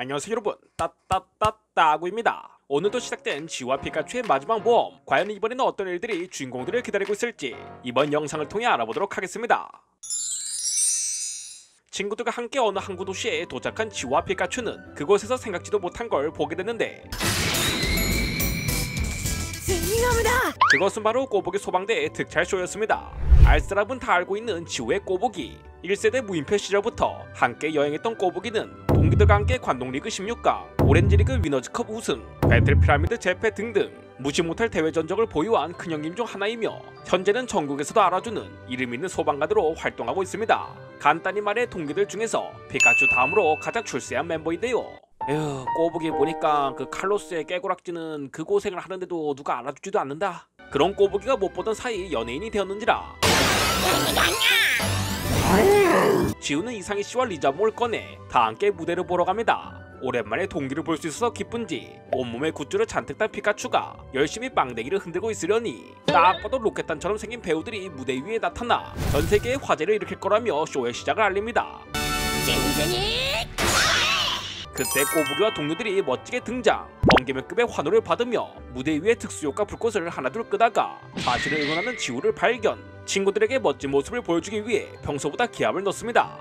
안녕하세요 여러분, 따구입니다. 오늘도 시작된 지우와 피카츄의 마지막 모험, 과연 이번에는 어떤 일들이 주인공들을 기다리고 있을지 이번 영상을 통해 알아보도록 하겠습니다. 친구들과 함께 어느 항구 도시에 도착한 지우와 피카츄는 그곳에서 생각지도 못한 걸 보게 됐는데, 그것은 바로 꼬부기 소방대의 특촬쇼였습니다. 알 사람은 다 알고 있는 지우의 꼬부기. 1세대 무인표 시절부터 함께 여행했던 꼬부기는 동기들과 함께 관동리그 16강, 오렌지리그 위너즈컵 우승, 배틀피라미드 재패 등등 무시 못할 대회 전적을 보유한 큰형님 중 하나이며, 현재는 전국에서도 알아주는 이름 있는 소방관으로 활동하고 있습니다. 간단히 말해 동기들 중에서 피카츄 다음으로 가장 출세한 멤버인데요. 에휴, 꼬부기 보니까 그 칼로스의 깨고락지는 그 고생을 하는데도 누가 알아주지도 않는다. 그런 꼬부기가 못 보던 사이 연예인이 되었는지라. 지우는 이상희 씨와 리자몽을 꺼내 다 함께 무대를 보러 갑니다. 오랜만에 동기를 볼 수 있어서 기쁜지 온몸에 굿즈를 잔뜩 단 피카츄가 열심히 빵댕이를 흔들고 있으려니, 딱 봐도 로켓단처럼 생긴 배우들이 무대 위에 나타나 전 세계에 화제를 일으킬 거라며 쇼의 시작을 알립니다. 그때 꼬부기와 동료들이 멋지게 등장, 번개맨급의 환호를 받으며 무대 위에 특수효과 불꽃을 하나둘 끄다가 사실을 응원하는 지우를 발견. 친구들에게 멋진 모습을 보여주기 위해 평소보다 기합을 넣습니다.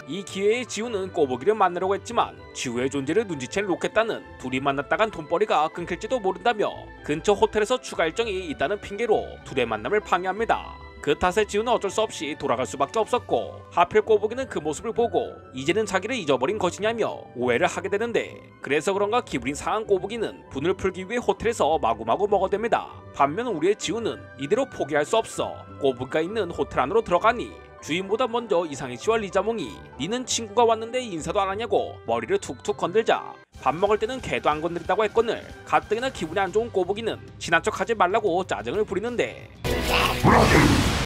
이 기회에 지우는 꼬부기를 만나려고 했지만 지우의 존재를 눈치챈 로켓단은 둘이 만났다간 돈벌이가 끊길지도 모른다며 근처 호텔에서 추가 일정이 있다는 핑계로 둘의 만남을 방해합니다. 그 탓에 지우는 어쩔 수 없이 돌아갈 수밖에 없었고, 하필 꼬부기는 그 모습을 보고 이제는 자기를 잊어버린 것이냐며 오해를 하게 되는데, 그래서 그런가 기분이 상한 꼬부기는 분을 풀기 위해 호텔에서 마구마구 먹어댑니다. 반면 우리의 지우는 이대로 포기할 수 없어 꼬부기가 있는 호텔 안으로 들어가니 주인보다 먼저 이상희 씨와 리자몽이 니는 친구가 왔는데 인사도 안 하냐고 머리를 툭툭 건들자, 밥 먹을 때는 개도 안 건드린다고 했거늘 가뜩이나 기분이 안 좋은 꼬부기는 친한 척 하지 말라고 짜증을 부리는데,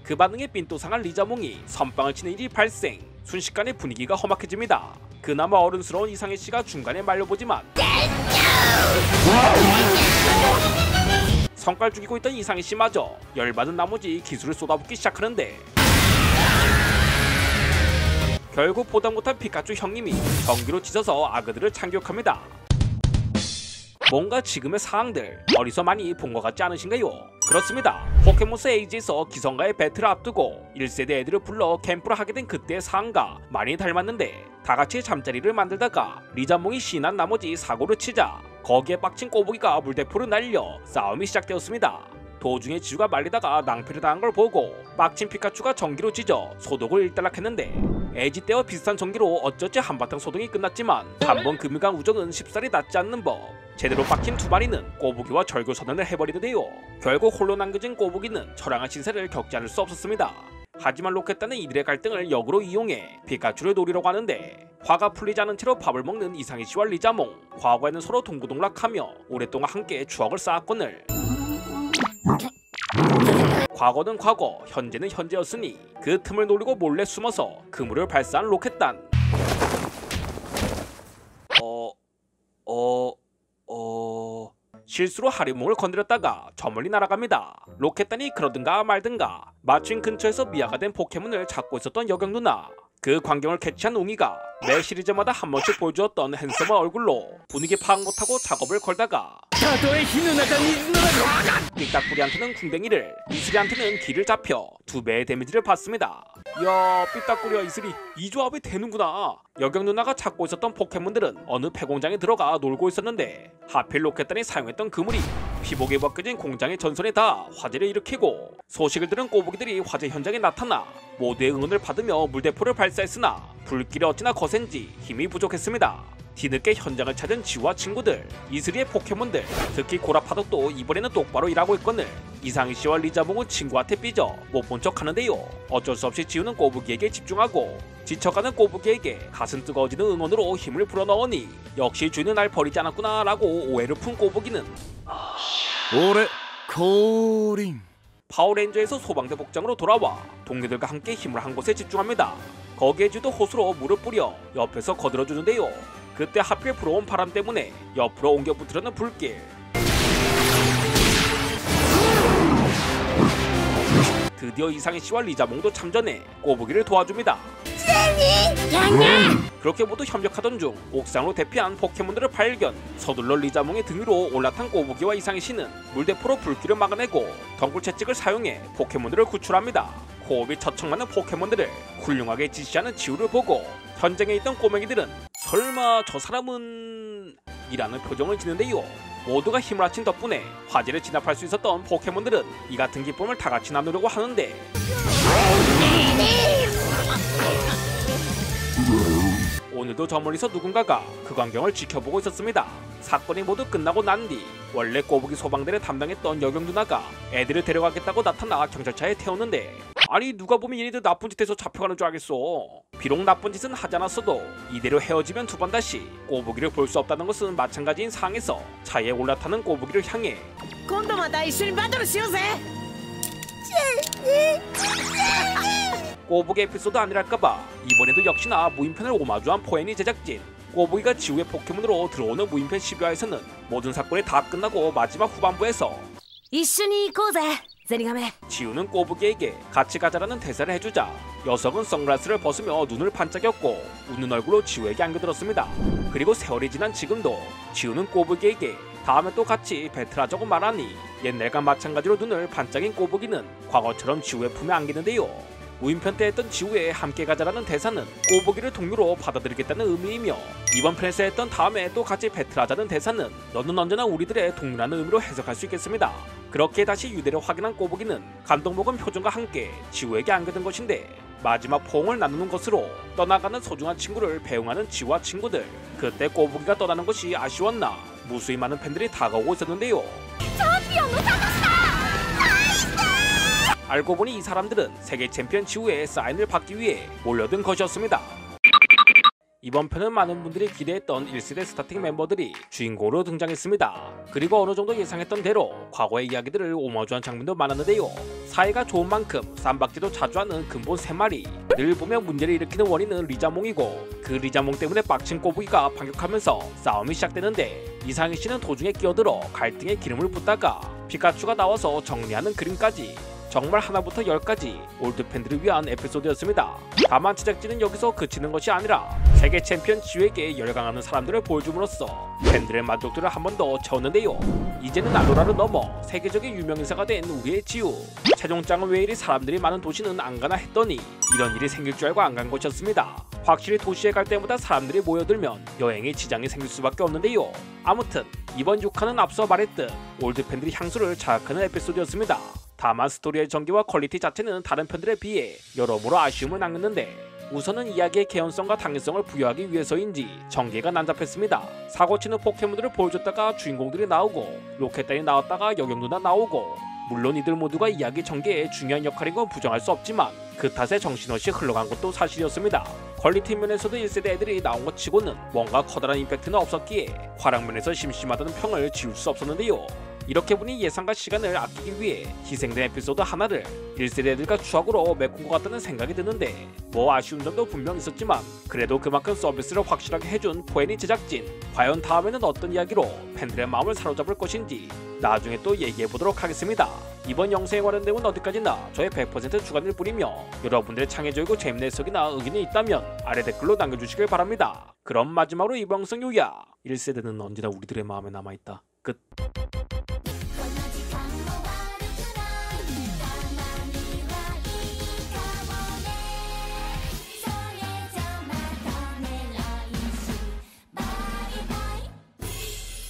그 반응에 삔또상한 리자몽이 선빵을 치는 일이 발생. 순식간에 분위기가 험악해집니다. 그나마 어른스러운 이상희 씨가 중간에 말려보지만 성깔 죽이고 있던 이상희 씨마저 열받은 나머지 기술을 쏟아붓기 시작하는데, 결국 보다 못한 피카츄 형님이 전기로 찢어서 아그들을 참교육합니다. 뭔가 지금의 상황들 어디서 많이 본 것 같지 않으신가요? 그렇습니다. 포켓몬스 에이지에서 기성과의 배틀을 앞두고 1세대 애들을 불러 캠프를 하게 된 그때의 상황과 많이 닮았는데, 다같이 잠자리를 만들다가 리자몽이 신난 나머지 사고를 치자 거기에 빡친 꼬부기가 물대포를 날려 싸움이 시작되었습니다. 도중에 지우가 말리다가 낭패를 당한 걸 보고 빡친 피카츄가 전기로 찢어 소독을 일단락했는데, 에이지 때와 비슷한 전기로 어쩌지 한바탕 소동이 끝났지만 한번 금유간 우정은 쉽사리 낫지 않는 법. 제대로 빡친 두 마리는 꼬부기와 절교선언을 해버리는데요. 결국 홀로 남겨진 꼬부기는 처량한 신세를 겪지 않을 수 없었습니다. 하지만 로켓단은 이들의 갈등을 역으로 이용해 피카츄를 노리려고 하는데, 화가 풀리지 않은 채로 밥을 먹는 이상희 씨와 리자몽. 과거에는 서로 동고동락하며 오랫동안 함께 추억을 쌓았거늘 과거는 과거, 현재는 현재였으니 그 틈을 노리고 몰래 숨어서 그물을 발사한 로켓단. 실수로 하리몽을 건드렸다가 저 멀리 날아갑니다. 로켓단이 그러든가 말든가 마침 근처에서 미아가 된 포켓몬을 잡고 있었던 여경 누나. 그 광경을 캐치한 웅이가 매 시리즈마다 한 번씩 보여주었던 핸섬한 얼굴로 분위기 파악 못하고 작업을 걸다가 삐딱구리한테는 궁뎅이를, 이슬이한테는 길을 잡혀 2배의 데미지를 받습니다. 이야, 삐딱구리와 이슬이 이 조합이 되는구나. 여경 누나가 찾고 있었던 포켓몬들은 어느 폐공장에 들어가 놀고 있었는데, 하필 로켓단이 사용했던 그물이 피복에 벗겨진 공장의 전선에 다 화재를 일으키고, 소식을 들은 꼬부기들이 화재 현장에 나타나 모두의 응원을 받으며 물대포를 발사했으나 불길이 어찌나 거센지 힘이 부족했습니다. 뒤늦게 현장을 찾은 지우와 친구들, 이슬이의 포켓몬들, 특히 고라파덕도 이번에는 똑바로 일하고 있거늘 이상희 씨와 리자몽은 친구한테 삐져 못 본 척 하는데요. 어쩔 수 없이 지우는 꼬부기에게 집중하고 지쳐가는 꼬부기에게 가슴 뜨거워지는 응원으로 힘을 불어넣으니, 역시 주인은 날 버리지 않았구나 라고 오해를 푼 꼬부기는 오래 코링 파워레인저에서 소방대 복장으로 돌아와 동료들과 함께 힘을 한 곳에 집중합니다. 거기에 지우도 호수로 물을 뿌려 옆에서 거들어주는데요. 그때 하필 불어온 바람 때문에 옆으로 옮겨 붙으려는 불길. 드디어 이상희 씨와 리자몽도 참전해 꼬부기를 도와줍니다. 그렇게 모두 협력하던 중 옥상으로 대피한 포켓몬들을 발견. 서둘러 리자몽의 등 위로 올라탄 꼬부기와 이상희 씨는 물대포로 불길을 막아내고 덩굴 채찍을 사용해 포켓몬들을 구출합니다. 호흡이 처청맞는 포켓몬들을 훌륭하게 지시하는 지우를 보고 현장에 있던 꼬맹이들은 설마 저 사람은... 이라는 표정을 짓는데요. 모두가 힘을 합친 덕분에 화재를 진압할 수 있었던 포켓몬들은 이 같은 기쁨을 다 같이 나누려고 하는데 오늘도 저 멀리서 누군가가 그 광경을 지켜보고 있었습니다. 사건이 모두 끝나고 난 뒤 원래 꼬부기 소방대를 담당했던 여경 누나가 애들을 데려가겠다고 나타나 경찰차에 태웠는데 아니 누가 보면 얘네들 나쁜 짓 해서 잡혀가는 줄 알겠어. 비록 나쁜 짓은 하지 않았어도 이대로 헤어지면 두 번 다시 꼬부기를 볼 수 없다는 것은 마찬가지인 상황에서 차에 올라타는 꼬부기를 향해 今度また一緒にバトルしようぜ 꼬부기 에피소드 아니랄까봐 이번에도 역시나 무인편을 오마주한 포엔이 제작진. 꼬부기가 지우의 포켓몬으로 들어오는 무인편 12화에서는 모든 사건이 다 끝나고 마지막 후반부에서 一緒に行こうぜゼニガメ 지우는 꼬부기에게 같이 가자라는 대사를 해주자 녀석은 선글라스를 벗으며 눈을 반짝였고 웃는 얼굴로 지우에게 안겨들었습니다. 그리고 세월이 지난 지금도 지우는 꼬부기에게 다음에 또 같이 배틀하자고 말하니 옛날과 마찬가지로 눈을 반짝인 꼬부기는 과거처럼 지우의 품에 안기는데요. 무인편 때 했던 지우의 함께 가자라는 대사는 꼬부기를 동료로 받아들이겠다는 의미이며 이번 편에서 했던 다음에 또 같이 배틀하자는 대사는 너는 언제나 우리들의 동료라는 의미로 해석할 수 있겠습니다. 그렇게 다시 유대를 확인한 꼬부기는 감동 먹은 표정과 함께 지우에게 안겨든 것인데 마지막 포옹을 나누는 것으로 떠나가는 소중한 친구를 배웅하는 지우와 친구들. 그때 꼬부기가 떠나는 것이 아쉬웠나 무수히 많은 팬들이 다가오고 있었는데요. 알고 보니 이 사람들은 세계 챔피언 지우의 사인을 받기 위해 몰려든 것이었습니다. 이번 편은 많은 분들이 기대했던 1세대 스타팅 멤버들이 주인공으로 등장했습니다. 그리고 어느 정도 예상했던 대로 과거의 이야기들을 오마주한 장면도 많았는데요. 사이가 좋은 만큼 쌈박질도 자주 하는 근본 3마리. 늘 보면 문제를 일으키는 원인은 리자몽이고 그 리자몽 때문에 빡친 꼬부기가 반격하면서 싸움이 시작되는데 이상희 씨는 도중에 끼어들어 갈등에 기름을 붓다가 피카츄가 나와서 정리하는 그림까지. 정말 하나부터 열까지 올드 팬들을 위한 에피소드였습니다. 다만 제작진은 여기서 그치는 것이 아니라 세계 챔피언 지우에게 열광하는 사람들을 보여줌으로써 팬들의 만족도를 한 번 더 채웠는데요. 이제는 알로라를 넘어 세계적인 유명인사가 된 우리의 지우. 최종장은 왜 이리 사람들이 많은 도시는 안 가나 했더니 이런 일이 생길 줄 알고 안 간 것이었습니다. 확실히 도시에 갈 때마다 사람들이 모여들면 여행에 지장이 생길 수밖에 없는데요. 아무튼 이번 6화는 앞서 말했듯 올드 팬들이 향수를 자극하는 에피소드였습니다. 다만 스토리의 전개와 퀄리티 자체는 다른 편들에 비해 여러모로 아쉬움을 남겼는데 우선은 이야기의 개연성과 당위성을 부여하기 위해서인지 전개가 난잡했습니다. 사고치는 포켓몬들을 보여줬다가 주인공들이 나오고 로켓단이 나왔다가 여경 누나 나오고 물론 이들 모두가 이야기 전개에 중요한 역할인 건 부정할 수 없지만 그 탓에 정신없이 흘러간 것도 사실이었습니다. 퀄리티 면에서도 1세대 애들이 나온 것 치고는 뭔가 커다란 임팩트는 없었기에 화랑면에서 심심하다는 평을 지울 수 없었는데요. 이렇게 보니 예산과 시간을 아끼기 위해 희생된 에피소드 하나를 1세대 애들과 추억으로 메꾼 것 같다는 생각이 드는데 뭐 아쉬운 점도 분명 있었지만 그래도 그만큼 서비스를 확실하게 해준 포엔이 제작진. 과연 다음에는 어떤 이야기로 팬들의 마음을 사로잡을 것인지 나중에 또 얘기해보도록 하겠습니다. 이번 영상에 관련 내용은 어디까지나 저의 100% 주관일 뿐이며 여러분들의 창의적이고 재밌는 해석이나 의견이 있다면 아래 댓글로 남겨주시길 바랍니다. 그럼 마지막으로 이번 영상 요약. 1세대는 언제나 우리들의 마음에 남아있다. 끝.